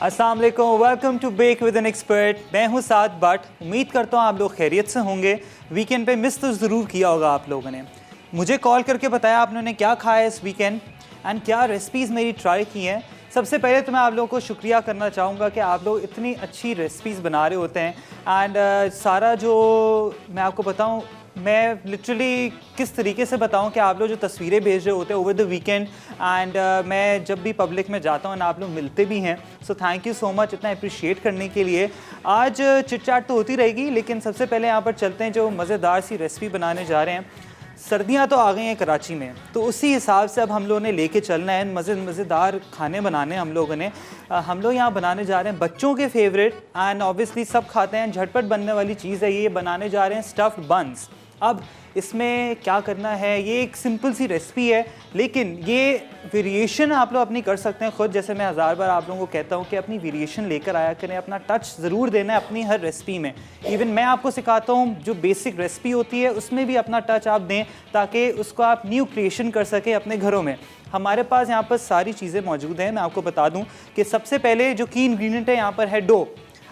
अस्सलाम वालेकुम, welcome to back with an expert. मैं हूं साद बट। उम्मीद करता हूं आप लोग खैरियत से होंगे। वीकेंड पे मिस तो ज़रूर किया होगा आप लोगों ने। मुझे कॉल करके बताया आप लोगों ने क्या खाया इस वीकेंड एंड क्या रेसिपीज़ मेरी ट्राई की हैं। सबसे पहले तो मैं आप लोगों को शुक्रिया करना चाहूँगा कि आप लोग इतनी अच्छी रेसिपीज़ बना रहे होते हैं एंड सारा जो मैं आपको बताऊँ, मैं लिटरली किस तरीके से बताऊं कि आप लोग जो तस्वीरें भेज रहे होते हैं ओवर द वीकेंड एंड मैं जब भी पब्लिक में जाता हूं ना आप लोग मिलते भी हैं, so thank you so much इतना अप्रिशिएट करने के लिए। आज चिट चैट तो होती रहेगी, लेकिन सबसे पहले यहाँ पर चलते हैं जो मज़ेदार सी रेसिपी बनाने जा रहे हैं। सर्दियाँ तो आ गई हैं कराची में, तो उसी हिसाब से अब हम लोगों ने लेके चलना है, मज़ेदार खाने बनाने हम लोगों ने। हम लोग यहाँ बनाने जा रहे हैं बच्चों के फेवरेट एंड ऑब्वियसली सब खाते हैं, झटपट बनने वाली चीज़ है। ये बनाने जा रहे हैं स्टफ्ड बन्स। अब इसमें क्या करना है, ये एक सिंपल सी रेसिपी है, लेकिन ये वेरिएशन आप लोग अपनी कर सकते हैं खुद। जैसे मैं हज़ार बार आप लोगों को कहता हूँ कि अपनी वेरिएशन लेकर आया करें, अपना टच ज़रूर देना है अपनी हर रेसिपी में। इवन मैं आपको सिखाता हूँ जो बेसिक रेसिपी होती है उसमें भी अपना टच आप दें, ताकि उसको आप न्यू क्रिएशन कर सकें अपने घरों में। हमारे पास यहाँ पर सारी चीज़ें मौजूद हैं। मैं आपको बता दूँ कि सबसे पहले जो की इंग्रेडिएंट है यहाँ पर है डो।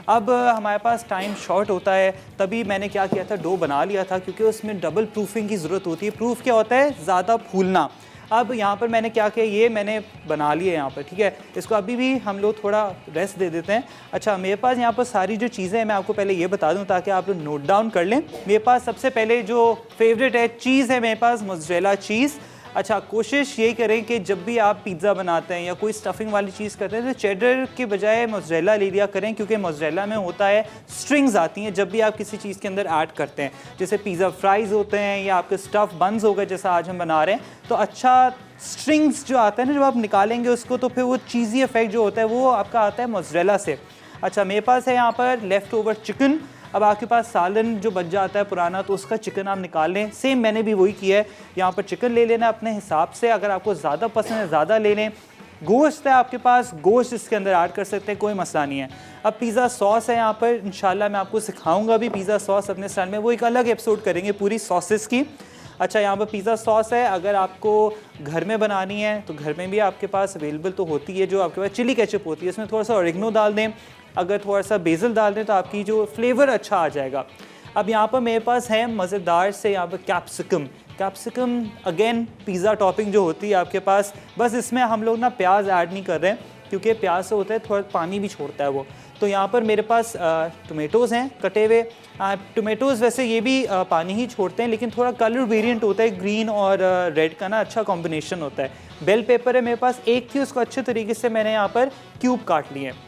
अब हमारे पास टाइम शॉर्ट होता है, तभी मैंने क्या किया था, डो बना लिया था, क्योंकि उसमें डबल प्रूफिंग की ज़रूरत होती है। प्रूफ क्या होता है? ज़्यादा फूलना। अब यहाँ पर मैंने क्या किया, ये मैंने बना लिया यहाँ पर, ठीक है। इसको अभी भी हम लोग थोड़ा रेस्ट दे देते हैं। अच्छा, मेरे पास यहाँ पर सारी जो चीज़ें हैं मैं आपको पहले ये बता दूँ ताकि आप लोग नोट डाउन कर लें। मेरे पास सबसे पहले जो फेवरेट है चीज़ है, मेरे पास मोज़रेला चीज़। अच्छा, कोशिश यही करें कि जब भी आप पिज़्ज़ा बनाते हैं या कोई स्टफिंग वाली चीज़ करते हैं तो चेडर के बजाय मोज़रेला ले लिया करें, क्योंकि मोज़रेला में होता है स्ट्रिंग्स आती हैं जब भी आप किसी चीज़ के अंदर ऐड करते हैं। जैसे पिज़्ज़ा फ्राइज़ होते हैं या आपके स्टफ़ बन्स हो गए जैसा आज हम बना रहे हैं, तो अच्छा स्ट्रिंग्स जो आता है ना, जब आप निकालेंगे उसको तो फिर वो चीज़ी इफेक्ट जो होता है वो आपका आता है मोज़रेला से। अच्छा, मेरे पास है यहाँ पर लेफ़्ट ओवर चिकन। अब आपके पास सालन जो बच जाता है पुराना, तो उसका चिकन आप निकाल लें। सेम मैंने भी वही किया है। यहाँ पर चिकन ले लेना अपने हिसाब से, अगर आपको ज़्यादा पसंद है ज़्यादा ले लें। गोश्त है आपके पास, गोश्त इसके अंदर ऐड कर सकते हैं, कोई मसला नहीं है। अब पिज़्ज़ा सॉस है यहाँ पर, इंशाल्लाह मैं आपको सिखाऊंगा भी पिज़्ज़ा सॉस अपने स्टाइल में, वो एक अलग एपिसोड करेंगे पूरी सॉसेस की। अच्छा, यहाँ पर पिज़्ज़ा सॉस है, अगर आपको घर में बनानी है तो घर में भी आपके पास अवेलेबल तो होती है। जो आपके पास चिली केचप होती है, इसमें थोड़ा सा ऑरिगेनो डाल दें, अगर थोड़ा सा बेसल डाल दें तो आपकी जो फ्लेवर अच्छा आ जाएगा। अब यहाँ पर मेरे पास है मज़ेदार से यहाँ पर कैप्सिकम अगेन पिज़्ज़ा टॉपिंग जो होती है आपके पास, बस इसमें हम लोग ना प्याज ऐड नहीं कर रहे हैं, क्योंकि प्याज से होता है थोड़ा पानी भी छोड़ता है वो। तो यहाँ पर मेरे पास टोमेटोज़ हैं कटे हुए। टोमेटोज़ वैसे ये भी पानी ही छोड़ते हैं, लेकिन थोड़ा कलर वेरिएंट होता है, ग्रीन और रेड का ना अच्छा कॉम्बिनेशन होता है। बेल पेपर है मेरे पास, एक थी, उसको अच्छे तरीके से मैंने यहाँ पर क्यूब काट लिए हैं।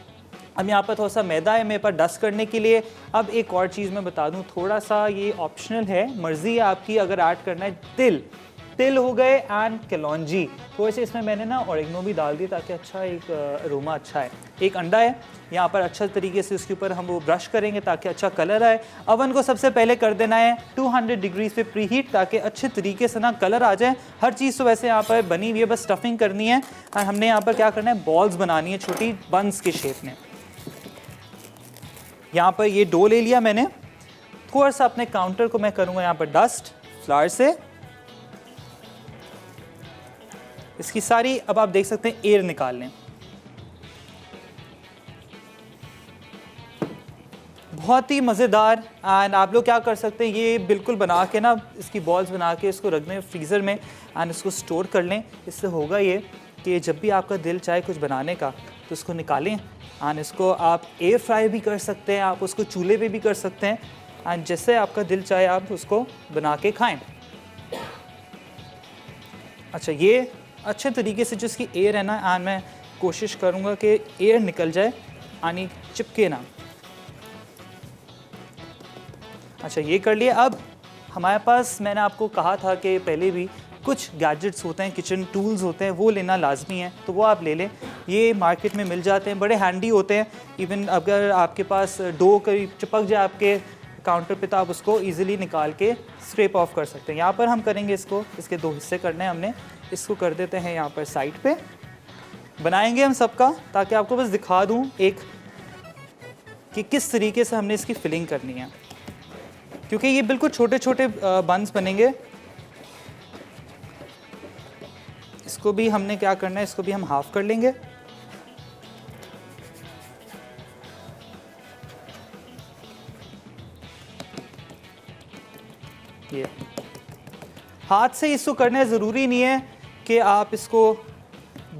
अब यहाँ पर थोड़ा सा मैदा है मेरे पास डस्ट करने के लिए। अब एक और चीज़ मैं बता दूँ, थोड़ा सा ये ऑप्शनल है, मर्ज़ी है आपकी अगर ऐड करना है। तिल हो गए एंड कलौंजी। थोड़े से इसमें मैंने ना ऑरिगेनो भी डाल दी ताकि अच्छा एक अरोमा अच्छा है। एक अंडा है यहाँ पर, अच्छा तरीके से उसके ऊपर हम वो ब्रश करेंगे ताकि अच्छा कलर आए। अवन को सबसे पहले कर देना है 200 डिग्रीज पे प्री हीट, ताकि अच्छे तरीके से ना कलर आ जाए। हर चीज़ तो वैसे यहाँ पर बनी हुई है, बस स्टफिंग करनी है। और हमने यहाँ पर क्या करना है, बॉल्स बनानी है छोटी बंस के शेप में। यहाँ पर ये डो ले लिया मैंने, थोड़ा सा अपने काउंटर को मैं करूँगा यहाँ पर डस्ट फ्लावर से इसकी सारी, अब आप देख सकते हैं एयर निकाल लें। बहुत ही मज़ेदार। एंड आप लोग क्या कर सकते हैं, ये बिल्कुल बना के ना इसकी बॉल्स बना के इसको रख दें फ्रीज़र में एंड इसको स्टोर कर लें। इससे होगा ये कि जब भी आपका दिल चाहे कुछ बनाने का तो इसको निकालें एंड इसको आप एयर फ्राई भी कर सकते हैं, आप उसको चूल्हे पे भी कर सकते हैं एंड जैसे आपका दिल चाहे आप उसको बना के खाएं। अच्छा, ये अच्छे तरीके से जिसकी एयर है ना, एंड मैं कोशिश करूँगा कि एयर निकल जाए यानी चिपके ना। अच्छा, ये कर लिया। अब हमारे पास, मैंने आपको कहा था कि पहले भी, कुछ गैजेट्स होते हैं, किचन टूल्स होते हैं, वो लेना लाजमी है, तो वो आप ले लें। ये मार्केट में मिल जाते हैं, बड़े हैंडी होते हैं। इवन अगर आपके पास डो करीब चिपक जाए आपके काउंटर पे तो आप उसको इजीली निकाल के स्क्रैप ऑफ कर सकते हैं। यहाँ पर हम करेंगे इसको, इसके दो हिस्से करने हैं हमने। इसको कर देते हैं यहाँ पर साइड पे, बनाएंगे हम सबका, ताकि आपको बस दिखा दूँ एक कि किस तरीके से हमने इसकी फिलिंग करनी है, क्योंकि ये बिल्कुल छोटे छोटे बंस बनेंगे। इसको भी हमने क्या करना है, इसको भी हम हाफ कर लेंगे। ये हाथ से इसको करना ज़रूरी नहीं है कि आप इसको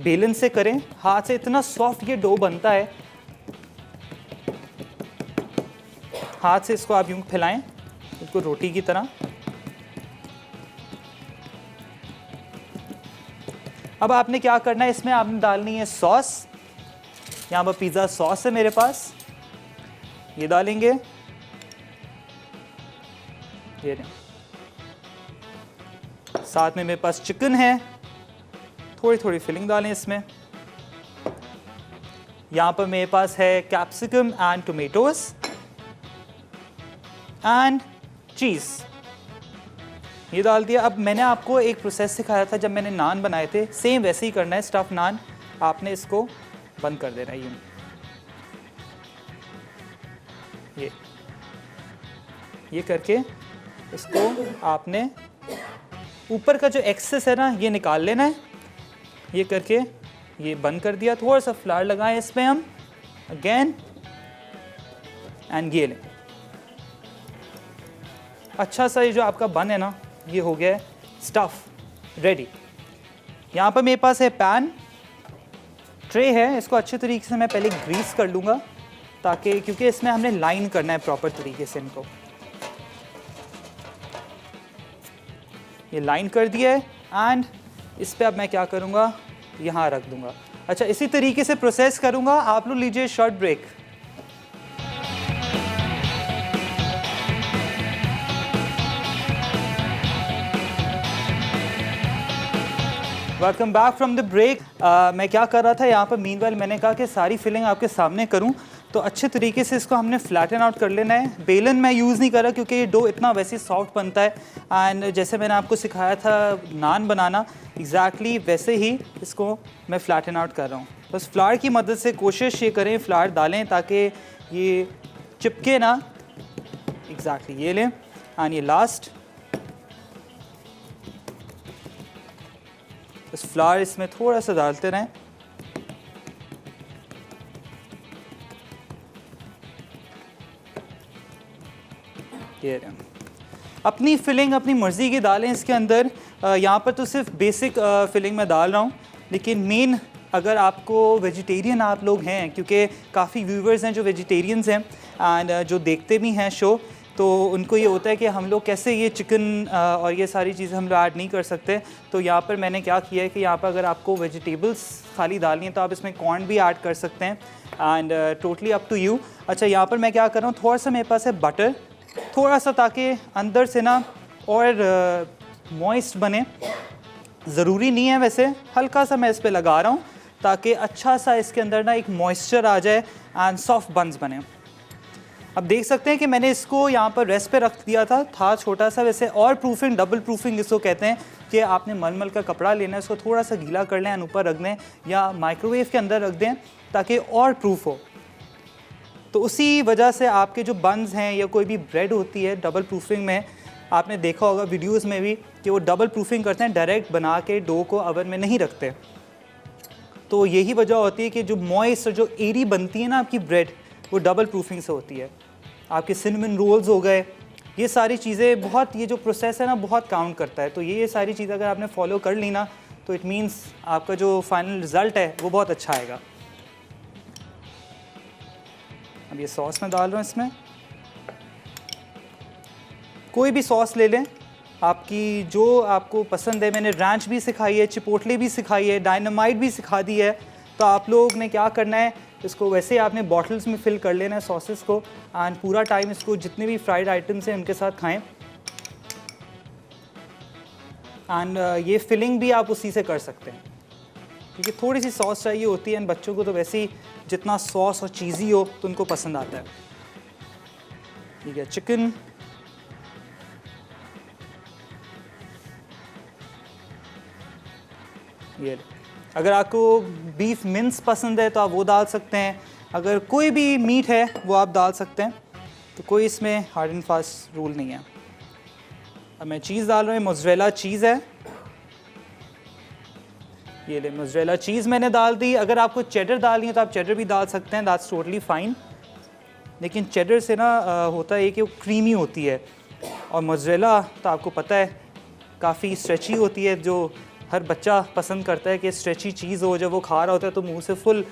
बेलन से करें, हाथ से इतना सॉफ्ट ये डो बनता है, हाथ से इसको आप यूँ फैलाएं इसको रोटी की तरह। अब आपने क्या करना है, इसमें आपने डालनी है सॉस। यहाँ पर पिज़्ज़ा सॉस है मेरे पास, ये डालेंगे। ये साथ में मेरे पास चिकन है, थोड़ी थोड़ी फिलिंग डालें इसमें। यहाँ पर मेरे पास है capsicum and tomatoes and cheese, ये डाल दिया। अब मैंने आपको एक प्रोसेस सिखाया था जब मैंने नान बनाए थे, सेम वैसे ही करना है। स्टफ़ नान आपने इसको बंद कर देना है यूँ, ये करके इसको आपने ऊपर का जो एक्सेस है ना ये निकाल लेना है। ये करके ये बंद कर दिया। थोड़ा सा फ्लावर लगाएं इसमें हम अगेन एंड ये लें। अच्छा सा ये जो आपका बन है ना ये हो गया है स्टफ़ रेडी। यहाँ पर मेरे पास है पैन, ट्रे है, इसको अच्छे तरीके से मैं पहले ग्रीस कर लूँगा ताकि, क्योंकि इसमें हमने लाइन करना है प्रॉपर तरीके से इनको। ये लाइन कर दिया है एंड इस पे अब मैं क्या करूँगा, यहाँ रख दूँगा। अच्छा, इसी तरीके से प्रोसेस करूँगा। आप लोग लीजिए short break. Welcome back from the break. मैं क्या कर रहा था यहाँ पर, मीनवाइल मैंने कहा कि सारी फिलिंग आपके सामने करूँ, तो अच्छे तरीके से इसको हमने फ्लैटन आउट कर लेना है। बेलन मैं यूज़ नहीं कर रहा क्योंकि ये डो इतना वैसे सॉफ्ट बनता है एंड जैसे मैंने आपको सिखाया था नान बनाना, एग्जैक्टली वैसे ही इसको मैं फ्लैटन आउट कर रहा हूँ। बस फ्लावर की मदद से कोशिश ये करें, फ्लावर डालें ताकि ये चिपके ना। एग्जैक्टली ये लें एंड ये लास्ट, बस फ्लावर इसमें थोड़ा सा डालते रहें। ये अपनी फिलिंग अपनी मर्ज़ी की डालें इसके अंदर। यहाँ पर तो सिर्फ बेसिक फिलिंग मैं डाल रहा हूँ, लेकिन मेन अगर आपको वेजिटेरियन आप लोग हैं, क्योंकि काफ़ी व्यूवर्स हैं जो वेजिटेरियंस हैं एंड जो देखते भी हैं शो, तो उनको ये होता है कि हम लोग कैसे ये चिकन और ये सारी चीज़ें हम लोग ऐड नहीं कर सकते। तो यहाँ पर मैंने क्या किया है कि यहाँ पर अगर आपको वेजिटेबल्स खाली डालनी है तो आप इसमें कॉर्न भी ऐड कर सकते हैं and totally up to you. अच्छा, यहाँ पर मैं क्या कर रहा हूँ, थोड़ा सा मेरे पास है बटर, थोड़ा सा, ताकि अंदर से ना और मॉइस्ट बने। ज़रूरी नहीं है वैसे, हल्का सा मैं इस पर लगा रहा हूँ ताकि अच्छा सा इसके अंदर ना एक मॉइस्चर आ जाए एंड सॉफ्ट बन्स बने। अब देख सकते हैं कि मैंने इसको यहाँ पर रेस्ट पे रख दिया था छोटा सा वैसे। और प्रूफिंग, डबल प्रूफिंग इसको कहते हैं कि आपने मलमल का कपड़ा लेना है, इसको थोड़ा सा गीला कर लें एंड ऊपर रख दें या माइक्रोवेव के अंदर रख दें ताकि और प्रूफ हो। तो उसी वजह से आपके जो बन्स हैं या कोई भी ब्रेड होती है डबल प्रूफिंग में, आपने देखा होगा वीडियोस में भी कि वो डबल प्रूफिंग करते हैं, डायरेक्ट बना के डो को ओवन में नहीं रखते। तो यही वजह होती है कि जो मॉइस्ट और जो एरी बनती है ना आपकी ब्रेड, वो डबल प्रूफिंग से होती है। आपके सिनेमन रोल्स हो गए, ये सारी चीज़ें बहुत, ये जो प्रोसेस है ना बहुत काउंट करता है। तो ये सारी चीज़ें अगर आपने फॉलो कर ली ना, तो इट मीन्स आपका जो फाइनल रिज़ल्ट है वो बहुत अच्छा आएगा। अब ये सॉस मैं डाल रहा हूँ इसमें, कोई भी सॉस ले लें आपकी जो आपको पसंद है। मैंने रैंच भी सिखाई है, चिपोटले भी सिखाई है, डायनामाइट भी सिखा दी है। तो आप लोग ने क्या करना है, इसको वैसे आपने बॉटल्स में फिल कर लेना है सॉसेस को एंड पूरा टाइम इसको जितने भी फ्राइड आइटम्स हैं उनके साथ खाएं। एंड ये फिलिंग भी आप उसी से कर सकते हैं क्योंकि थोड़ी सी सॉस चाहिए होती है एंड बच्चों को तो वैसे ही जितना सॉस और चीज़ी हो तो उनको पसंद आता है। ठीक है, चिकन, ये अगर आपको बीफ मिन्स पसंद है तो आप वो डाल सकते हैं, अगर कोई भी मीट है वो आप डाल सकते हैं। तो कोई इसमें हार्ड एंड फास्ट रूल नहीं है। अब मैं चीज़ डाल रहा हूँ, मोज़रेला चीज़ है, ये ले मोज़रेला चीज़ मैंने डाल दी। अगर आपको चेडर डालनी है तो आप चेडर भी डाल सकते हैं, दैट्स टोटली फाइन। लेकिन चेडर से ना होता है कि वो क्रीमी होती है और मोज़रेला तो आपको पता है काफ़ी स्ट्रेची होती है, जो हर बच्चा पसंद करता है कि स्ट्रेची चीज़ हो, जब वो खा रहा होता है तो मुंह से फुल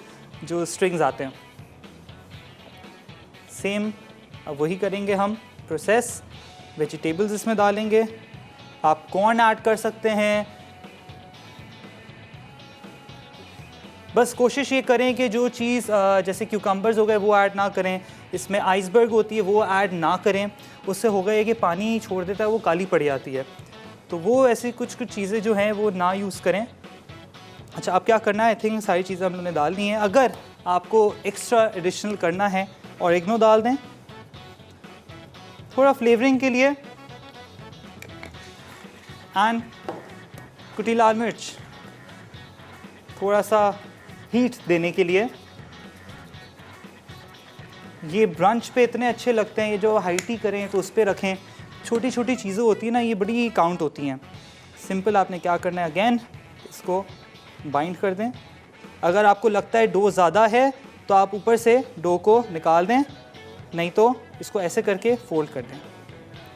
जो स्ट्रिंग्स आते हैं। सेम अब वही करेंगे हम प्रोसेस, वेजिटेबल्स इसमें डालेंगे। आप कॉर्न ऐड कर सकते हैं। बस कोशिश ये करें कि जो चीज़ जैसे क्यूकम्बर्स हो गए वो ऐड ना करें, इसमें आइसबर्ग होती है वो ऐड ना करें, उससे होगा ये कि पानी छोड़ देता है, वो काली पड़ जाती है। तो वो ऐसी कुछ चीज़ें जो हैं वो ना यूज़ करें। अच्छा, अब क्या करना है, आई थिंक सारी चीज़ें हम लोगों ने डालनी है। अगर आपको एक्स्ट्रा एडिशनल करना है ऑरिगेनो डाल दें थोड़ा फ्लेवरिंग के लिए, एंड कुटी लाल मिर्च थोड़ा सा हीट देने के लिए। ये ब्रंच पे इतने अच्छे लगते हैं, ये जो हाई टी करें तो उस पर रखें। छोटी छोटी चीज़ें होती हैं ना, ये बड़ी काउंट होती हैं। सिंपल आपने क्या करना है, अगेन इसको बाइंड कर दें। अगर आपको लगता है डो ज़्यादा है तो आप ऊपर से डो को निकाल दें, नहीं तो इसको ऐसे करके फोल्ड कर दें,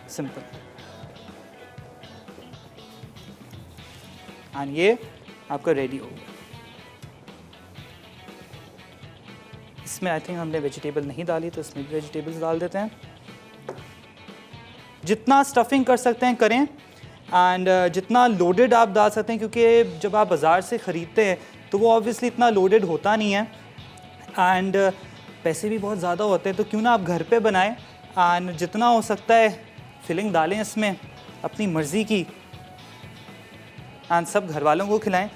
सिंपल। एंड ये आपका रेडी हो गया। इसमें आई थिंक हमने वेजिटेबल नहीं डाली तो इसमें भी वेजिटेबल्स डाल देते हैं। जितना स्टफिंग कर सकते हैं करें, एंड जितना लोडेड आप डाल सकते हैं, क्योंकि जब आप बाज़ार से ख़रीदते हैं तो वो ऑब्वियसली इतना लोडेड होता नहीं है, एंड पैसे भी बहुत ज़्यादा होते हैं। तो क्यों ना आप घर पे बनाएं, एंड जितना हो सकता है फिलिंग डालें इसमें अपनी मर्ज़ी की, एंड सब घर वालों को खिलाएं।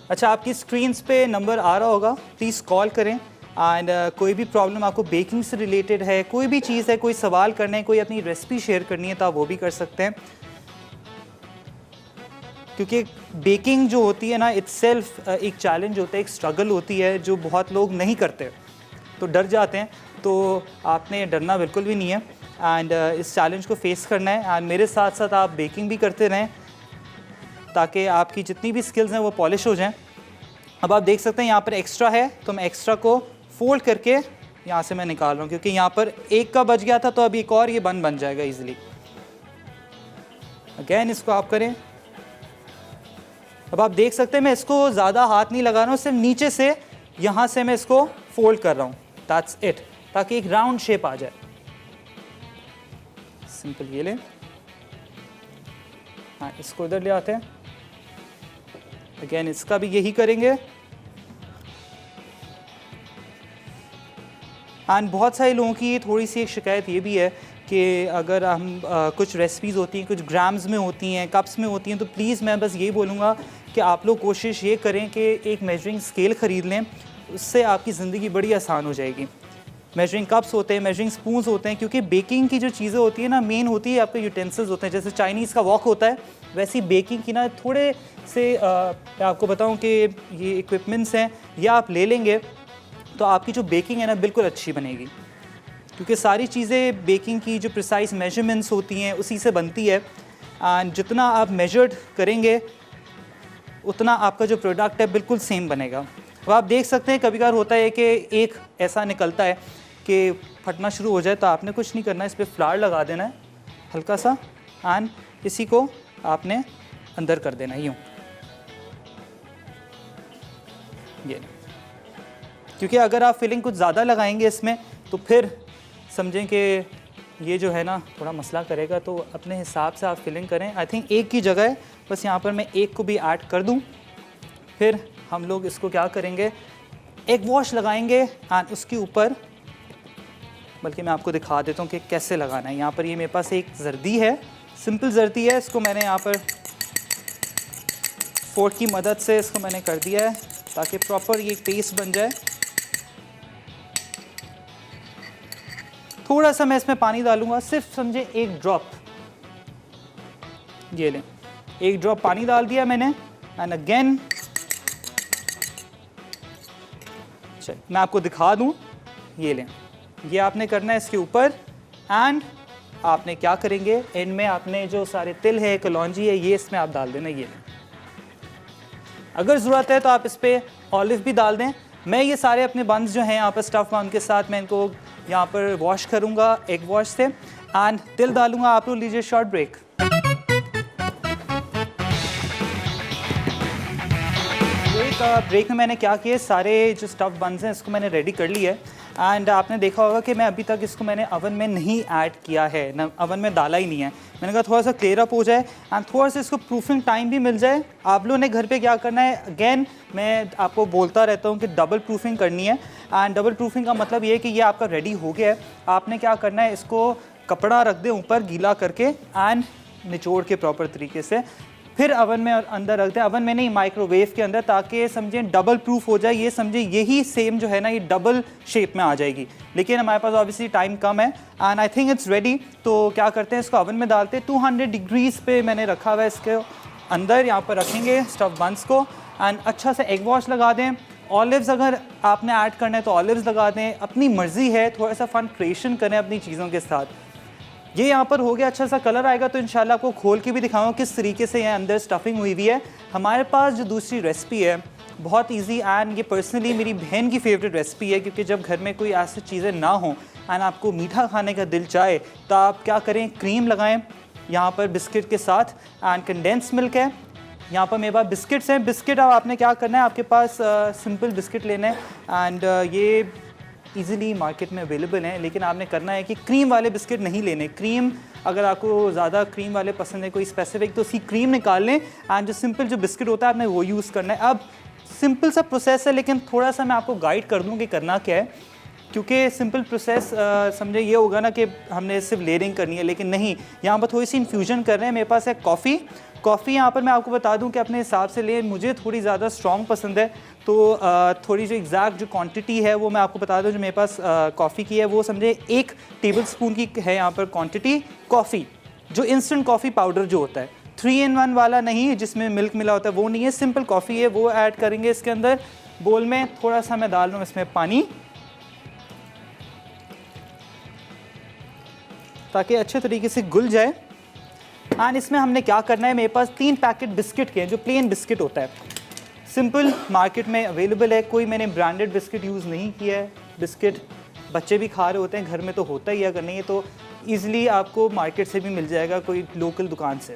अच्छा, आपकी स्क्रीन्स पे नंबर आ रहा होगा, प्लीज़ कॉल करें। एंड कोई भी प्रॉब्लम आपको बेकिंग से रिलेटेड है, कोई भी चीज़ है, कोई सवाल करना है, कोई अपनी रेसिपी शेयर करनी है तो आप वो भी कर सकते हैं। क्योंकि बेकिंग जो होती है ना, इट्सेल्फ एक चैलेंज होता है, एक स्ट्रगल होती है जो बहुत लोग नहीं करते, तो डर जाते हैं। तो आपने डरना बिल्कुल भी नहीं है, एंड इस चैलेंज को फेस करना है। एंड मेरे साथ साथ आप बेकिंग भी करते रहें ताकि आपकी जितनी भी स्किल्स हैं वो पॉलिश हो जाएं। अब आप देख सकते हैं यहाँ पर एक्स्ट्रा है, तो मैं एक्स्ट्रा को फोल्ड करके यहाँ से मैं निकाल रहा हूँ, क्योंकि यहाँ पर एक का बच गया था तो अब एक और ये बन जाएगा इजीली। अगेन इसको आप करें। अब आप देख सकते हैं मैं इसको ज़्यादा हाथ नहीं लगा रहा हूँ, सिर्फ नीचे से यहाँ से मैं इसको फोल्ड कर रहा हूँ, दैट्स इट, ताकि एक राउंड शेप आ जाए। सिंपल ये लें, हाँ इसको इधर ले आते हैं। अगेन इसका भी यही करेंगे। एंड बहुत सारे लोगों की थोड़ी सी एक शिकायत ये भी है कि अगर हम कुछ रेसिपीज़ होती हैं, कुछ ग्राम्स में होती हैं, कप्स में होती हैं, तो प्लीज़ मैं बस यही बोलूँगा कि आप लोग कोशिश ये करें कि एक मेजरिंग स्केल ख़रीद लें, उससे आपकी ज़िंदगी बड़ी आसान हो जाएगी। मेजरिंग कप्स होते हैं, मेजरिंग स्पून्स होते हैं, क्योंकि बेकिंग की जो चीज़ें होती है ना, मेन होती है आपके यूटेंसिल्स होते हैं। जैसे चाइनीज़ का वॉक होता है, वैसी बेकिंग की ना थोड़े से मैं आपको बताऊं कि ये इक्विपमेंट्स हैं, ये आप ले लेंगे तो आपकी जो बेकिंग है ना बिल्कुल अच्छी बनेगी, क्योंकि सारी चीज़ें बेकिंग की जो प्रिसाइज मेजरमेंट्स होती हैं उसी से बनती है। एंड जितना आप मेजर्ड करेंगे उतना आपका जो प्रोडक्ट है बिल्कुल सेम बनेगा। अब आप देख सकते हैं कभी कभार होता है कि एक ऐसा निकलता है कि फटना शुरू हो जाए, तो आपने कुछ नहीं करना है, इस पर फ्लावर लगा देना है हल्का सा, एंड इसी को आपने अंदर कर देना है यूँ, ये। क्योंकि अगर आप फिलिंग कुछ ज़्यादा लगाएंगे इसमें तो फिर समझें कि ये जो है ना थोड़ा मसला करेगा, तो अपने हिसाब से आप फिलिंग करें। आई थिंक एक की जगह है, बस यहाँ पर मैं एक को भी ऐड कर दूँ। फिर हम लोग इसको क्या करेंगे, एक वॉश लगाएंगे एंड उसके ऊपर, बल्कि मैं आपको दिखा देता हूँ कि कैसे लगाना है। यहाँ पर ये मेरे पास एक जर्दी है, सिंपल जर्दी है, इसको मैंने यहाँ पर फोर्क की मदद से इसको मैंने कर दिया है ताकि प्रॉपर ये पेस्ट बन जाए। थोड़ा सा मैं इसमें पानी डालूंगा, सिर्फ समझे एक ड्रॉप, ये लें, एक ड्रॉप पानी डाल दिया मैंने। एंड अगेन मैं आपको दिखा दूं, ये लें, ये आपने करना है इसके ऊपर। एंड आपने क्या करेंगे, एंड में आपने जो सारे तिल है, कलौंजी है, ये इसमें आप डाल देना, ये लें। अगर ज़रूरत है तो आप इस पर ऑलिव भी डाल दें। मैं ये सारे अपने बंस जो हैं यहाँ पर स्टफ़ बन के साथ मैं इनको यहाँ पर वॉश करूँगा एग वॉश से एंड तिल डालूँगा। आप लोग लीजिए शॉर्ट ब्रेक। ब्रेक में मैंने क्या किया, सारे जो स्टफ़ बन्स हैं इसको मैंने रेडी कर लिया है एंड आपने देखा होगा कि मैं अभी तक इसको मैंने अवन में नहीं ऐड किया है, ना अवन में डाला ही नहीं है। मैंने कहा थोड़ा सा क्लियर अप हो जाए एंड थोड़ा सा इसको प्रूफिंग टाइम भी मिल जाए। आप लोगों ने घर पे क्या करना है, अगेन मैं आपको बोलता रहता हूँ कि डबल प्रूफिंग करनी है एंड डबल प्रूफिंग का मतलब ये है कि ये आपका रेडी हो गया है। आपने क्या करना है, इसको कपड़ा रख दें ऊपर गीला करके एंड निचोड़ के प्रॉपर तरीके से, फिर अवन में अंदर रख दें। अवन में नहीं, माइक्रोवेव के अंदर, ताकि समझें डबल प्रूफ हो जाए। ये समझें यही सेम जो है ना, ये डबल शेप में आ जाएगी। लेकिन हमारे पास ऑब्वियसली टाइम कम है and I think it's ready. तो क्या करते हैं, इसको अवन में डालते हैं। 200 डिग्रीज पे मैंने रखा हुआ है इसके अंदर। यहाँ पर रखेंगे स्टफ बंस को एंड अच्छा से एग वॉश लगा दें। ऑलिव्स अगर आपने ऐड करना है तो ऑलिव्स लगा दें, अपनी मर्ज़ी है। थोड़ा सा फन क्रिएशन करें अपनी चीज़ों के साथ। ये यहाँ पर हो गया, अच्छा सा कलर आएगा तो इंशाल्लाह आपको खोल के भी दिखाऊंगा किस तरीके से यहाँ अंदर स्टफिंग हुई हुई है। हमारे पास जो दूसरी रेसिपी है बहुत इजी एंड ये पर्सनली मेरी बहन की फेवरेट रेसिपी है, क्योंकि जब घर में कोई ऐसी चीज़ें ना हो एंड आपको मीठा खाने का दिल चाहे तो आप क्या करें, क्रीम लगाएं यहाँ पर बिस्किट के साथ एंड कंडेंस मिल्क है। यहाँ पर मेरे पास बिस्किट्स हैं। बिस्किट अब आपने क्या करना है, आपके पास सिंपल बिस्किट लेना है एंड ये ईज़िली मार्केट में अवेलेबल हैं, लेकिन आपने करना है कि क्रीम वाले बिस्किट नहीं लेने। क्रीम अगर आपको ज़्यादा क्रीम वाले पसंद है कोई स्पेसिफिक, तो उसकी क्रीम निकाल लें एंड जो सिंपल जो बिस्किट होता है आपने वो यूज़ करना है। अब सिंपल सा प्रोसेस है, लेकिन थोड़ा सा मैं आपको गाइड कर दूँ कि करना क्या है, क्योंकि सिंपल प्रोसेस समझे ये होगा ना कि हमने सिर्फ लेयरिंग करनी है, लेकिन नहीं, यहाँ पर थोड़ी सी इन्फ्यूजन कर रहे हैं। मेरे पास है कॉफ़ी यहाँ पर मैं आपको बता दूं कि अपने हिसाब से लें। मुझे थोड़ी ज़्यादा स्ट्रॉन्ग पसंद है, तो थोड़ी जो एग्जैक्ट जो क्वांटिटी है वो मैं आपको बता दूं। जो मेरे पास कॉफ़ी की है वो समझे 1 टेबल स्पून की है यहाँ पर क्वांटिटी कॉफ़ी। जो इंस्टेंट कॉफ़ी पाउडर जो होता है 3 in 1 वाला नहीं, जिसमें मिल्क मिला होता है, वो नहीं है, सिंपल कॉफ़ी है, वो ऐड करेंगे इसके अंदर। बोल में थोड़ा सा मैं डाल रहा हूँ इसमें पानी, ताकि अच्छे तरीके से घुल जाए। एंड इसमें हमने क्या करना है, मेरे पास 3 पैकेट बिस्किट के हैं, जो प्लेन बिस्किट होता है, सिंपल मार्केट में अवेलेबल है। कोई मैंने ब्रांडेड बिस्किट यूज़ नहीं किया है। बिस्किट बच्चे भी खा रहे होते हैं, घर में तो होता ही है, अगर नहीं है तो ईज़िली आपको मार्केट से भी मिल जाएगा कोई लोकल दुकान से।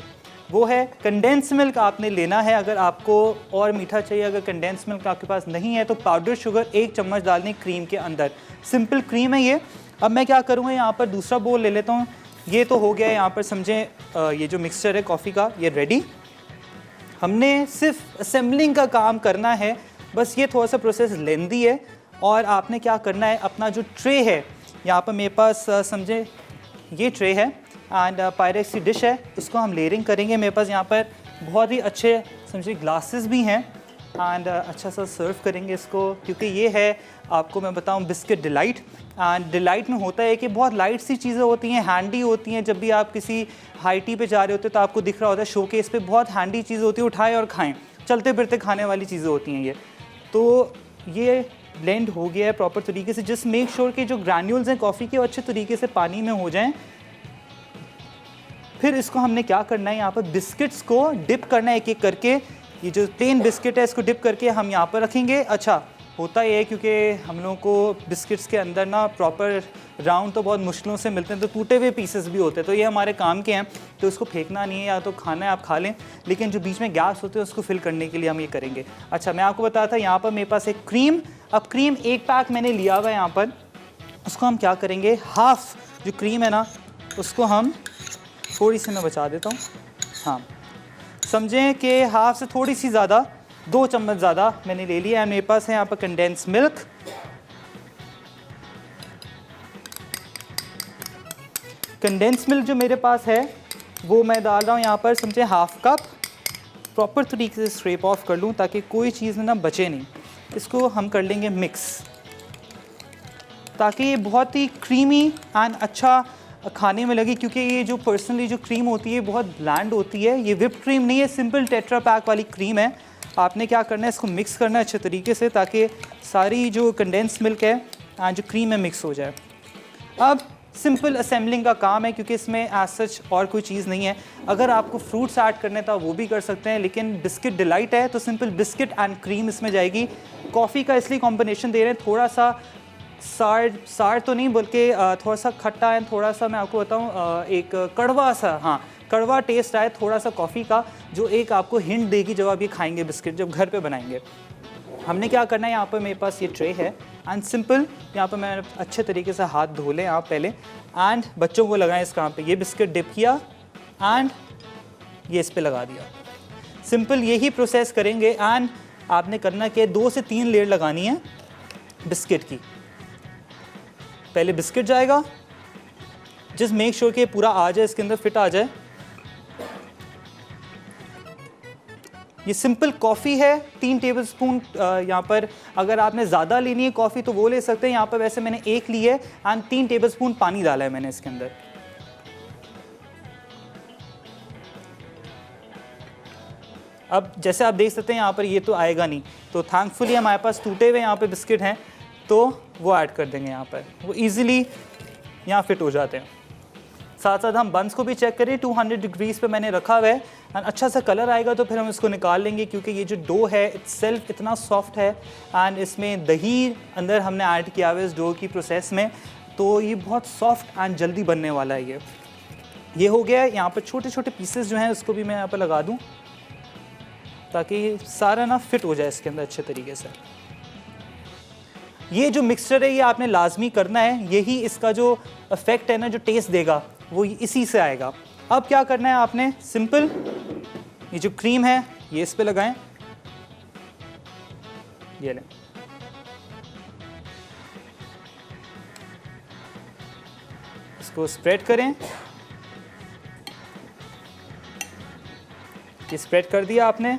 वो है कंडेंस मिल्क आपने लेना है अगर आपको और मीठा चाहिए। अगर कंडेंस मिल्क आपके पास नहीं है तो पाउडर शुगर 1 चम्मच डालनी क्रीम के अंदर। सिंपल क्रीम है ये। अब मैं क्या करूँगा, यहाँ पर दूसरा बोल ले लेता हूँ। ये तो हो गया है यहाँ पर समझें, ये जो मिक्सचर है कॉफ़ी का ये रेडी। हमने सिर्फ असेंबलिंग का काम करना है, बस ये थोड़ा सा प्रोसेस लेंदी है। और आपने क्या करना है, अपना जो ट्रे है यहाँ पर मेरे पास समझे ये ट्रे है एंड पायरेक्स की डिश है, इसको हम लेयरिंग करेंगे। मेरे पास यहाँ पर बहुत ही अच्छे समझे ग्लासेस भी हैं एंड अच्छा सा सर्व करेंगे इसको, क्योंकि ये है आपको मैं बताऊं बिस्किट डिलाइट। एंड डिलाइट में होता है कि बहुत लाइट सी चीज़ें होती हैं, हैंडी होती हैं। जब भी आप किसी हाई टी पे जा रहे होते हैं तो आपको दिख रहा होता है शोकेस पे बहुत हैंडी चीज़ें होती है, उठाएं और खाएं, चलते फिरते खाने वाली चीज़ें होती हैं ये। तो ये ब्लेंड हो गया है प्रॉपर तरीके से। जस्ट मेक श्योर कि जो ग्रैन्यूल्स हैं कॉफ़ी के वो अच्छे तरीके से पानी में हो जाएँ। फिर इसको हमने क्या करना है, यहाँ पर बिस्किट्स को डिप करना है एक एक करके। ये जो प्लेन बिस्किट है इसको डिप करके हम यहाँ पर रखेंगे। अच्छा होता ये है क्योंकि हम लोगों को बिस्किट्स के अंदर ना प्रॉपर राउंड तो बहुत मुश्किलों से मिलते हैं, तो टूटे हुए पीसेस भी होते हैं, तो ये हमारे काम के हैं। तो इसको फेंकना नहीं है, या तो खाना है आप खा लें, लेकिन जो बीच में गैस होते हैं उसको फिल करने के लिए हम ये करेंगे। अच्छा मैं आपको बताया था यहाँ पर मेरे पास एक क्रीम। अब क्रीम 1 पैक मैंने लिया हुआ है यहाँ पर। उसको हम क्या करेंगे, हाफ़ जो क्रीम है ना उसको हम थोड़ी सी मैं बचा देता हूँ। हाँ समझें कि हाफ से थोड़ी सी ज़्यादा, 2 चम्मच ज़्यादा मैंने ले लिया है। मेरे पास है यहाँ पर कंडेंस मिल्क। कंडेंस मिल्क जो मेरे पास है वो मैं डाल रहा हूँ यहाँ पर समझे हाफ कप। प्रॉपर तरीके से स्क्रैप ऑफ कर लूँ ताकि कोई चीज़ ना बचे नहीं। इसको हम कर लेंगे मिक्स, ताकि ये बहुत ही क्रीमी एंड अच्छा खाने में लगे, क्योंकि ये जो पर्सनली जो क्रीम होती है बहुत ब्लैंड होती है। ये विप क्रीम नहीं है, सिंपल टेट्रा पैक वाली क्रीम है। आपने क्या करना है, इसको मिक्स करना है अच्छे तरीके से, ताकि सारी जो कंडेंस मिल्क है जो क्रीम में मिक्स हो जाए। अब सिंपल असेंबलिंग का काम है, क्योंकि इसमें एज सच और कोई चीज़ नहीं है। अगर आपको फ्रूट्स ऐड करने था वो भी कर सकते हैं, लेकिन बिस्किट डिलाइट है तो सिंपल बिस्किट एंड क्रीम इसमें जाएगी। कॉफ़ी का इसलिए कॉम्बिनेशन दे रहे हैं, थोड़ा सा सार तो नहीं, बल्कि थोड़ा सा खट्टा है, थोड़ा सा मैं आपको बताऊं एक कड़वा सा, हाँ कड़वा टेस्ट आए थोड़ा सा कॉफ़ी का, जो एक आपको हिंट देगी जब आप ये खाएंगे बिस्किट, जब घर पे बनाएंगे। हमने क्या करना है, यहाँ पर मेरे पास ये ट्रे है एंड सिंपल यहाँ पर मैं अच्छे तरीके से हाथ धो लें आप पहले, एंड बच्चों को लगाएं इस काम पे। ये बिस्किट डिप किया एंड ये इस पे लगा दिया। सिंपल यही प्रोसेस करेंगे एंड आपने करना कि 2 से 3 लेयर लगानी है बिस्किट की। पहले बिस्किट जाएगा, जस्ट मेक श्योर कि पूरा आ जाए, इसके अंदर फिट आ जाए। ये सिंपल कॉफ़ी है 3 टेबलस्पून। यहाँ पर अगर आपने ज़्यादा लेनी है कॉफ़ी तो वो ले सकते हैं। यहाँ पर वैसे मैंने 1 ली है एंड 3 टेबलस्पून पानी डाला है मैंने इसके अंदर। अब जैसे आप देख सकते हैं यहाँ पर ये तो आएगा नहीं, तो थैंकफुली हमारे पास टूटे हुए यहाँ पे बिस्किट हैं, तो वो ऐड कर देंगे यहाँ पर, वो इजीली यहाँ फिट हो जाते हैं। साथ साथ हम बंस को भी चेक करें, 200 डिग्रीज पे मैंने रखा हुआ है एंड अच्छा सा कलर आएगा तो फिर हम इसको निकाल लेंगे, क्योंकि ये जो डो है इट्सेल्फ इतना सॉफ्ट है एंड इसमें दही अंदर हमने ऐड किया हुआ है इस डो की प्रोसेस में, तो ये बहुत सॉफ्ट एंड जल्दी बनने वाला है। ये हो गया है। यहाँ पर छोटे छोटे पीसेस जो हैं उसको भी मैं यहाँ पर लगा दूँ ताकि सारा ना फिट हो जाए इसके अंदर अच्छे तरीके से। ये जो मिक्सचर है ये आपने लाजमी करना है, यही इसका जो इफेक्ट है ना, जो टेस्ट देगा वो इसी से आएगा। अब क्या करना है आपने, सिंपल ये जो क्रीम है ये इस पे लगाएं, ये लें, इसको स्प्रेड करें। ये स्प्रेड कर दिया आपने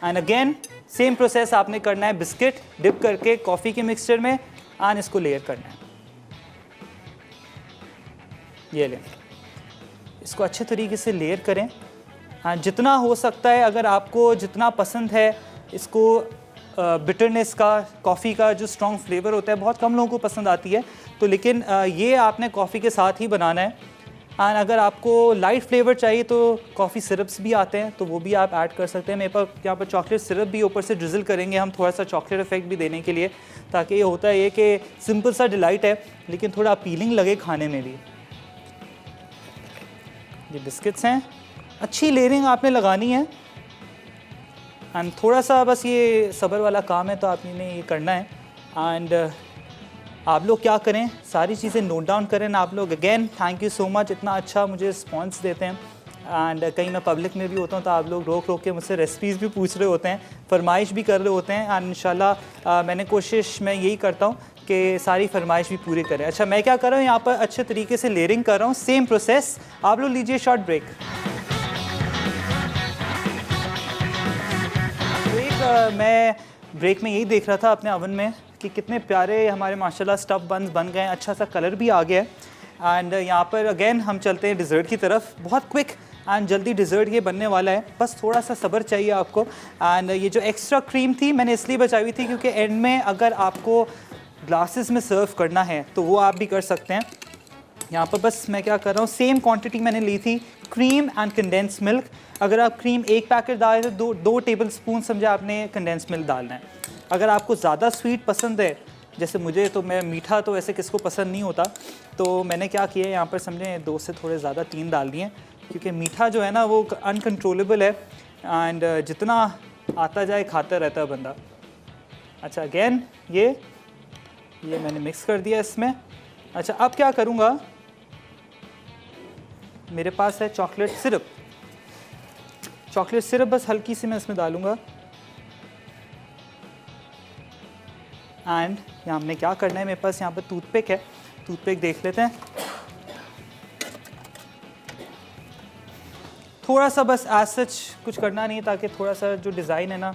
एंड अगेन सेम प्रोसेस आपने करना है, बिस्किट डिप करके कॉफ़ी के मिक्सचर में एंड इसको लेयर करना है। ये लें, इसको अच्छे तरीके से लेयर करें एंड जितना हो सकता है, अगर आपको जितना पसंद है इसको बिटरनेस का, कॉफ़ी का जो स्ट्रॉन्ग फ्लेवर होता है बहुत कम लोगों को पसंद आती है, तो लेकिन ये आपने कॉफ़ी के साथ ही बनाना है। एंड अगर आपको लाइट फ्लेवर चाहिए तो कॉफ़ी सिरप्स भी आते हैं, तो वो भी आप ऐड कर सकते हैं। मेरे पास यहाँ पर चॉकलेट सिरप भी ऊपर से ड्रिजल करेंगे हम, थोड़ा सा चॉकलेट इफेक्ट भी देने के लिए, ताकि ये होता है ये कि सिंपल सा डिलाइट है लेकिन थोड़ा अपीलिंग लगे खाने में भी। ये बिस्किट्स हैं, अच्छी लेयरिंग आपने लगानी है एंड थोड़ा सा बस ये सब्र वाला काम है, तो आपने ये करना है। एंड आप लोग क्या करें, सारी चीज़ें नोट डाउन करें आप लोग। Again thank you so much, इतना अच्छा मुझे रिस्पॉन्स देते हैं एंड कहीं मैं पब्लिक में भी होता हूँ तो आप लोग रोक रोक के मुझसे रेसिपीज़ भी पूछ रहे होते हैं, फरमाइश भी कर रहे होते हैं एंड इंशाल्लाह मैंने कोशिश मैं यही करता हूँ कि सारी फरमाइश भी पूरी करें। अच्छा, मैं क्या कर रहा हूँ यहाँ पर अच्छे तरीके से लेयरिंग कर रहा हूँ, सेम प्रोसेस। आप लोग लीजिए शॉर्ट ब्रेक। मैं ब्रेक में यही देख रहा था अपने ओवन में कि कितने प्यारे हमारे माशाल्लाह स्टफ़ बन्स बन गए हैं, अच्छा सा कलर भी आ गया है। एंड यहाँ पर अगेन हम चलते हैं डिज़र्ट की तरफ। बहुत क्विक एंड जल्दी डिज़र्ट ये बनने वाला है, बस थोड़ा सा सब्र चाहिए आपको। एंड ये जो एक्स्ट्रा क्रीम थी मैंने इसलिए बचाई हुई थी क्योंकि एंड में अगर आपको ग्लासेस में सर्व करना है तो वो आप भी कर सकते हैं। यहाँ पर बस मैं क्या कर रहा हूँ, सेम क्वांटिटी मैंने ली थी क्रीम एंड कंडेंस मिल्क। अगर आप क्रीम 1 पैकेट डालें तो 2 टेबल स्पून समझे आपने कंडेंस मिल्क डालना है। अगर आपको ज़्यादा स्वीट पसंद है, जैसे मुझे तो मैं मीठा तो वैसे किसको पसंद नहीं होता, तो मैंने क्या किया यहाँ पर समझें 2 से थोड़े ज़्यादा 3 डाल दिए, क्योंकि मीठा जो है ना वो अनकंट्रोलेबल है एंड जितना आता जाए खाता रहता है बंदा। अच्छा, अगेन ये मैंने मिक्स कर दिया इसमें। अच्छा, अब क्या करूँगा, मेरे पास है चॉकलेट सिरप। चॉकलेट सिरप बस हल्की सी मैं इसमें डालूँगा एंड यहाँ हमने क्या करना है, मेरे पास यहाँ पर टूथपिक है, टूथपिक देख लेते हैं। थोड़ा सा बस एज सच कुछ करना नहीं है, ताकि थोड़ा सा जो डिज़ाइन है ना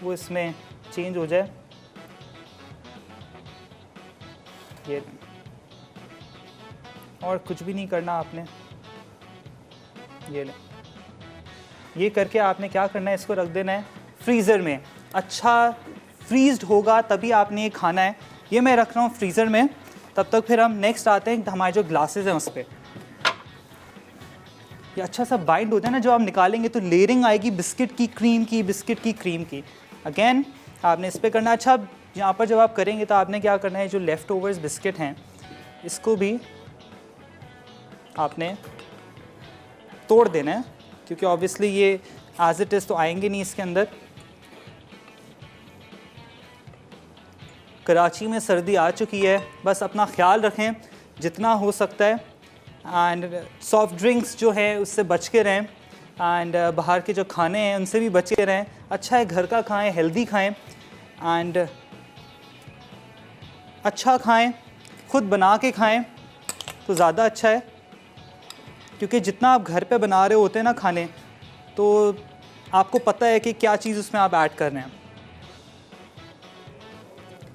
वो इसमें चेंज हो जाए। ये और कुछ भी नहीं करना आपने, ये ले, ये करके आपने क्या करना है, इसको रख देना है फ्रीज़र में। अच्छा फ्रीज्ड होगा तभी आपने ये खाना है। ये मैं रख रहा हूँ फ्रीज़र में, तब तक फिर हम नेक्स्ट आते हैं हमारे जो ग्लासेस हैं उस पर। ये अच्छा सा बाइंड होता है ना, जो आप निकालेंगे तो लेयरिंग आएगी बिस्किट की क्रीम की, बिस्किट की क्रीम की। अगेन आपने इस पर करना। अच्छा, यहाँ पर जब आप करेंगे तो आपने क्या करना है, जो लेफ़्ट ओवर्स बिस्किट हैं इसको भी आपने तोड़ देना है, क्योंकि ऑब्वियसली ये एज इट इज़ तो आएंगे नहीं इसके अंदर। कराची में सर्दी आ चुकी है, बस अपना ख्याल रखें जितना हो सकता है, एंड सॉफ्ट ड्रिंक्स जो है उससे बच के रहें, एंड बाहर के जो खाने हैं उनसे भी बच के रहें। अच्छा है घर का खाएं, हेल्दी खाएं, एंड अच्छा खाएं, खुद बना के खाएं तो ज़्यादा अच्छा है, क्योंकि जितना आप घर पे बना रहे होते हैं ना खाने, तो आपको पता है कि क्या चीज़ उसमें आप ऐड कर रहे हैं।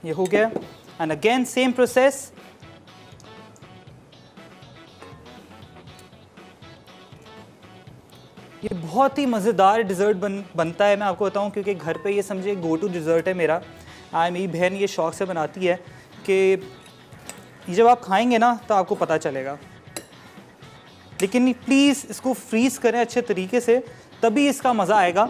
ये हो गया, एंड अगेन सेम प्रोसेस। ये बहुत ही मज़ेदार डिज़र्ट बनता है, मैं आपको बताऊं, क्योंकि घर पे ये समझिए गो टू डिज़र्ट है मेरा। मेरी बहन ये शौक़ से बनाती है कि जब आप खाएंगे ना तो आपको पता चलेगा। लेकिन प्लीज़ इसको फ्रीज़ करें अच्छे तरीके से, तभी इसका मज़ा आएगा।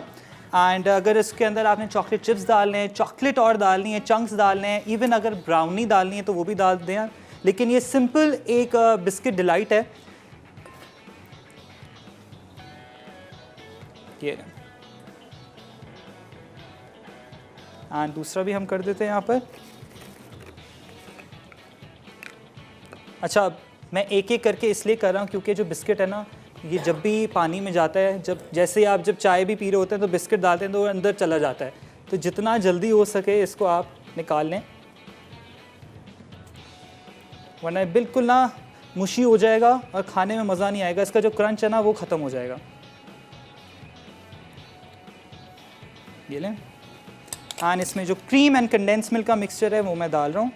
एंड अगर इसके अंदर आपने चॉकलेट चिप्स डालने हैं, चॉकलेट और डालनी है, चंक्स डालने हैं, इवन अगर ब्राउनी डालनी है तो वो भी डाल दें। लेकिन ये सिंपल एक बिस्किट डिलाइट है। ये एंड दूसरा भी हम कर देते हैं यहाँ पर। अच्छा, मैं एक एक करके इसलिए कर रहा हूँ क्योंकि जो बिस्किट है ना, ये जब भी पानी में जाता है, जैसे आप जब चाय भी पी रहे होते हैं तो बिस्किट डालते हैं तो वो अंदर चला जाता है, तो जितना जल्दी हो सके इसको आप निकाल लें, वरना बिल्कुल ना मुशी हो जाएगा और खाने में मज़ा नहीं आएगा। इसका जो क्रंच है ना वो ख़त्म हो जाएगा। ये लें, एंड इसमें जो क्रीम एंड कंडेंस मिल्क का मिक्सचर है वो मैं डाल रहा हूँ।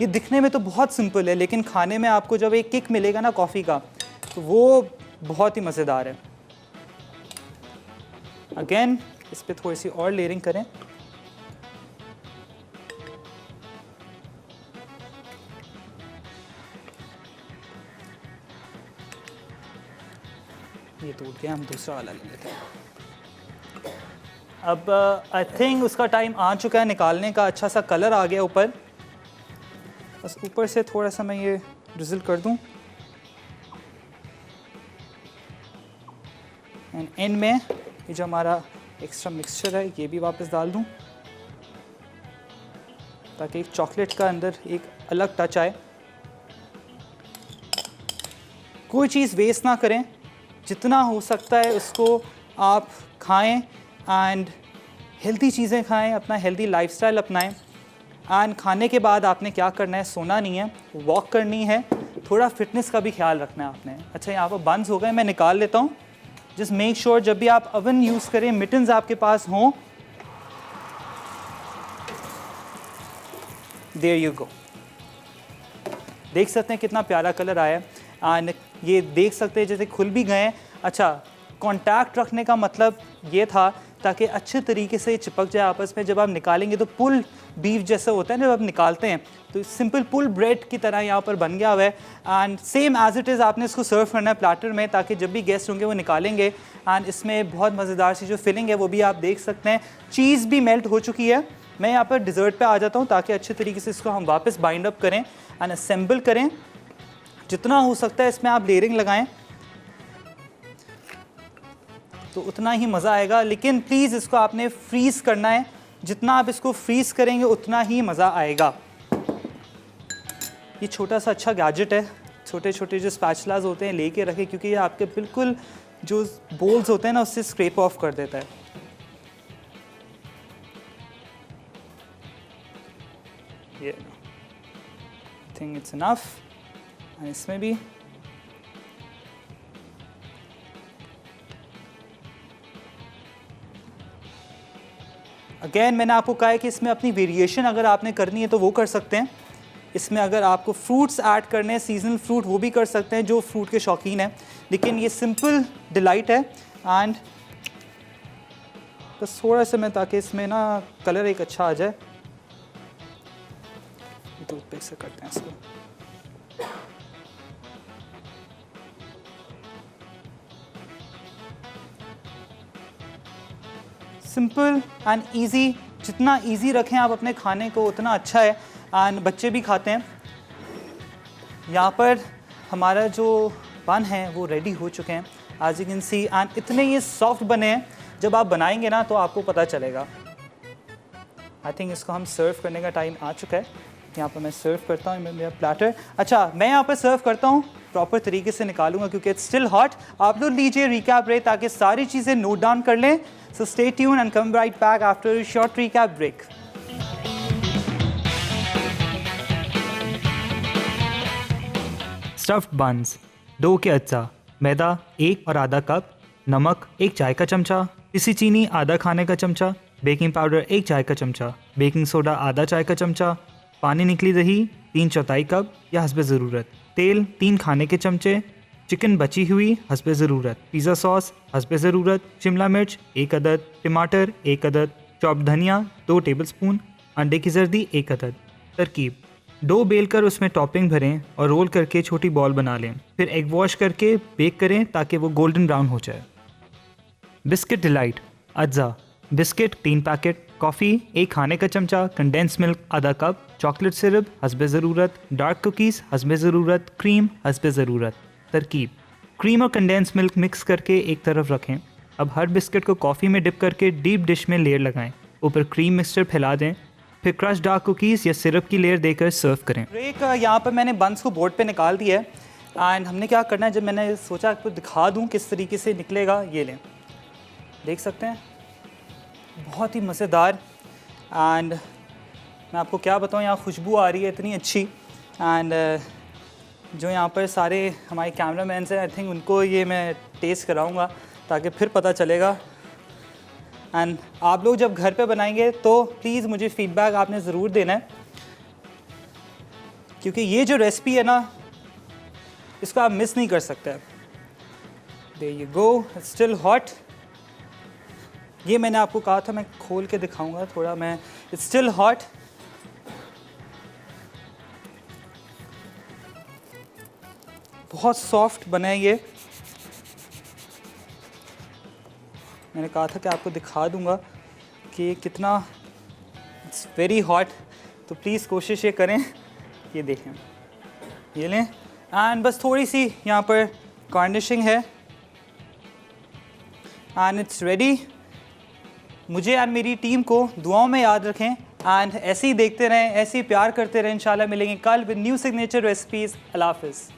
ये दिखने में तो बहुत सिंपल है, लेकिन खाने में आपको जब एक किक मिलेगा ना कॉफ़ी का, तो वो बहुत ही मज़ेदार है। अगेन इस पर थोड़ी सी और लेयरिंग करें। ये टूट गया, हम दूसरा वाला ले लेते हैं। अब आई थिंक उसका टाइम आ चुका है निकालने का। अच्छा सा कलर आ गया ऊपर, बस ऊपर से थोड़ा सा मैं ये ड्रिज़ल कर दूं, एंड एंड में ये जो हमारा एक्स्ट्रा मिक्सचर है ये भी वापस डाल दूं, ताकि एक चॉकलेट का अंदर एक अलग टच आए। कोई चीज़ वेस्ट ना करें, जितना हो सकता है उसको आप खाएं, एंड हेल्दी चीज़ें खाएं, अपना हेल्दी लाइफस्टाइल अपनाएं। एंड खाने के बाद आपने क्या करना है, सोना नहीं है, वॉक करनी है, थोड़ा फिटनेस का भी ख्याल रखना है आपने। अच्छा, यहाँ पर बंस हो गए, मैं निकाल लेता हूँ। जस्ट मेक श्योर जब भी आप अवन यूज़ करें, मिटन्स आपके पास हों। There you go. देख सकते हैं कितना प्यारा कलर आया है, एंड ये देख सकते हैं जैसे खुल भी गए हैं। अच्छा, कांटेक्ट रखने का मतलब ये था ताकि अच्छे तरीके से चिपक जाए आपस में। जब आप निकालेंगे तो पुल बीफ जैसा होता है ना, जब आप निकालते हैं तो सिंपल पुल ब्रेड की तरह यहाँ पर बन गया हुआ है। And same as it is आपने इसको सर्व करना है प्लेटर में, ताकि जब भी गेस्ट होंगे वो निकालेंगे। एंड इसमें बहुत मज़ेदार सी जो फिलिंग है वो भी आप देख सकते हैं। चीज़ भी मेल्ट हो चुकी है। मैं यहाँ पर डिज़र्ट पे आ जाता हूँ ताकि अच्छे तरीके से इसको हम वापस बाइंड अप करें एंड असेंबल करें। जितना हो सकता है इसमें आप लेयरिंग लगाएं तो उतना ही मज़ा आएगा। लेकिन प्लीज़ इसको आपने फ्रीज़ करना है, जितना आप इसको फ्रीज़ करेंगे उतना ही मज़ा आएगा। ये छोटा सा अच्छा गैजेट है, छोटे छोटे जो स्पैचुलास होते हैं लेके रखें, क्योंकि ये आपके बिल्कुल जो बोल्स होते हैं ना उससे स्क्रैप ऑफ कर देता है। ये आई थिंक इट्स इनफ। इसमें भी अगेन मैंने आपको कहा है कि इसमें अपनी वेरिएशन अगर आपने करनी है तो वो कर सकते हैं। इसमें अगर आपको फ्रूट्स ऐड करने हैं, सीजनल फ्रूट, वो भी कर सकते हैं जो फ्रूट के शौकीन हैं। लेकिन ये सिंपल डिलाइट है। एंड बस थोड़ा सा मैं, ताकि इसमें ना कलर एक अच्छा आ जाए, टूथपिक से करते हैं इसको। सिंपल एंड ईजी, जितना ईजी रखें आप अपने खाने को उतना अच्छा है एंड बच्चे भी खाते हैं। यहाँ पर हमारा जो बन है वो रेडी हो चुके हैं as you can see, and इतने ये सॉफ्ट बने हैं, जब आप बनाएंगे ना तो आपको पता चलेगा। आई थिंक इसको हम सर्व करने का टाइम आ चुका है। यहाँ पर मैं सर्व करता हूँ मेरा प्लेटर। अच्छा, मैं यहाँ पर सर्व करता हूँ, प्रॉपर तरीके से निकालूंगा क्योंकि इट्स स्टिल हॉट। आप लोग लीजिए रिकैप ब्रेक ताकि सारी चीज़ें नोट डाउन कर लें। So stay tune and come right back after short recap break. Stuffed buns, dough के अज्जा, मैदा 1 और आधा कप, नमक 1 चाय का चमचा, पिसी चीनी आधा खाने का चमचा, बेकिंग पाउडर 1 चाय का चमचा, बेकिंग सोडा आधा चाय का चमचा, पानी निकली दही 3/4 कप या हस्बे ज़रूरत, तेल 3 खाने के चमचे, चिकन बची हुई हस्बे ज़रूरत, पिज़्ज़ा सॉस हस्बे ज़रूरत, शिमला मिर्च 1 अदद, टमाटर 1 अदद, चॉप्ड धनिया 2 टेबलस्पून, अंडे की जर्दी 1 अदद। तरकीब: डो बेलकर उसमें टॉपिंग भरें और रोल करके छोटी बॉल बना लें। फिर एग वॉश करके बेक करें ताकि वो गोल्डन ब्राउन हो जाए। बिस्किट डिलाइट, अज्जा, बिस्किट 3 पैकेट, कॉफ़ी 1 खाने का चमचा, कंडेंस मिल्क आधा कप, चॉकलेट सिरप हस्बे ज़रूरत, डार्क कुकीज़ हस्बे ज़रूरत, क्रीम हस्बे ज़रूरत। तरकीब: क्रीम और कंडेंस मिल्क मिक्स करके एक तरफ रखें। अब हर बिस्किट को कॉफ़ी में डिप करके डीप डिश में लेयर लगाएं। ऊपर क्रीम मिक्सचर फैला दें। फिर क्रश डार्क कुकीज़ या सिरप की लेयर देकर सर्व करें। ब्रेक, यहाँ पर मैंने बंस को बोर्ड पे निकाल दिया है एंड हमने क्या करना है, जब मैंने सोचा आपको दिखा दूँ किस तरीके से निकलेगा, ये लें, देख सकते हैं, बहुत ही मज़ेदार। एंड मैं आपको क्या बताऊँ, यहाँ खुशबू आ रही है इतनी अच्छी। एंड जो यहाँ पर सारे हमारे कैमरामैन हैं, आई थिंक उनको ये मैं टेस्ट कराऊँगा ताकि फिर पता चलेगा। एंड आप लोग जब घर पे बनाएंगे तो प्लीज़ मुझे फ़ीडबैक आपने ज़रूर देना है, क्योंकि ये जो रेसिपी है ना, इसको आप मिस नहीं कर सकते। There you go, it's still hot. ये मैंने आपको कहा था मैं खोल के दिखाऊंगा थोड़ा, मैं इट्स स्टिल हॉट। बहुत सॉफ्ट बना है ये, मैंने कहा था कि आपको दिखा दूंगा कि कितना इट्स वेरी हॉट। तो प्लीज़ कोशिश ये करें, ये देखें, ये लें। एंड बस थोड़ी सी यहाँ पर गार्निशिंग है एंड इट्स रेडी। मुझे एंड मेरी टीम को दुआओं में याद रखें एंड ऐसे ही देखते रहें, ऐसे ही प्यार करते रहें। इंशाल्लाह मिलेंगे कल विद न्यू सिग्नेचर रेसिपीज़। अल्लाह हाफ़िज़।